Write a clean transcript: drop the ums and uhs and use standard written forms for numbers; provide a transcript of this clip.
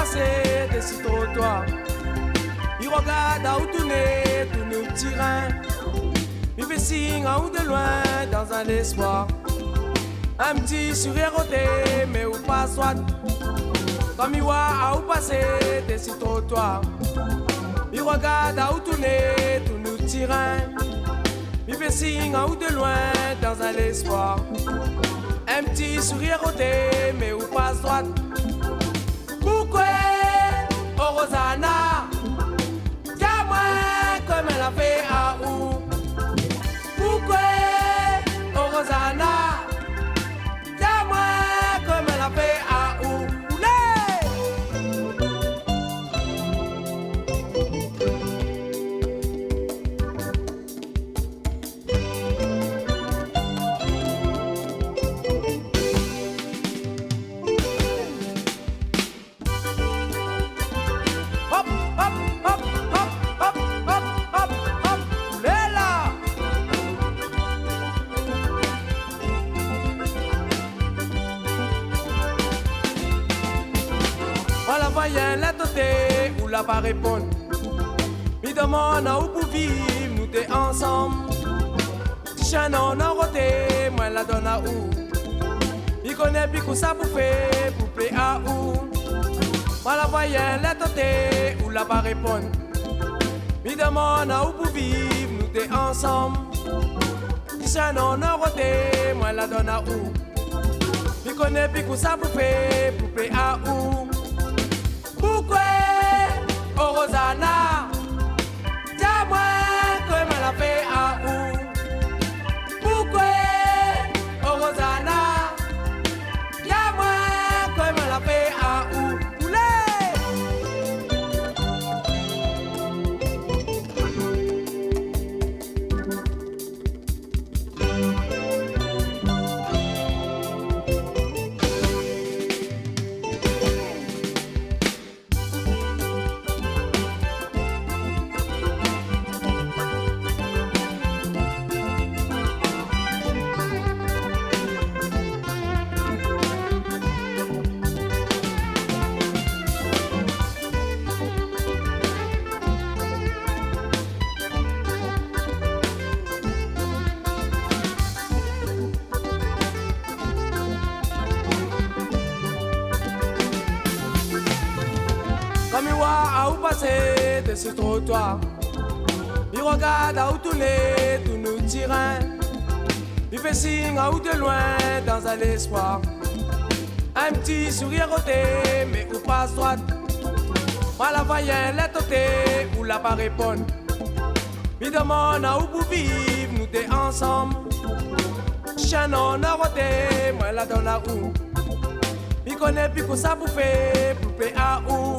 passer des six trottoirs. Il regarde à où tourner tous nos petits reins. Il fait signe à où de loin dans un espoir. Un petit sourire ôté, mais où pas soit. Comme il voit à où passer des six trottoirs. Il regarde à où tourner tous nos petits reins. Il fait signe à où de loin dans un espoir. Un petit sourire ôté, mais où pas droite. Pourquoi, oh Rosanna, dis-moi comme elle a fait à où. Pourquoi, oh Rosanna, dis-moi comme elle a fait à où. Voilà, voyez la toté ou la pas répondre. Mi demande à où pour vivre, nous t'es ensemble. Si chien on a roté, moi la donne à où. Mi connaît plus que ça pour faire, pour plaire à où. Voilà, voyez la toté ou la pas répondre. Mi demande à où pour vivre, nous t'es ensemble. Si chien on a roté, moi la donne à où. Mi connaît plus que ça pour faire, pour plaire à où. Pourquoi, oh Rosanna, dis-moi comme elle a fait à où. Pourquoi, oh Rosanna, dis-moi comme elle a fait à où. Comme il voit à où passer de ce trottoir. Il regarde à où tourner tous nos petits reins. Il fait signe à où de loin dans un espoir. Un petit sourire ôté, mais où passe droite. Moi la voyais la toté ou la pas répondre. Il demande à où pour vivre, nous t'es ensemble. Chien on a roté, moi la donne à où. Il connaît plus que ça pour faire, pour plaire à où.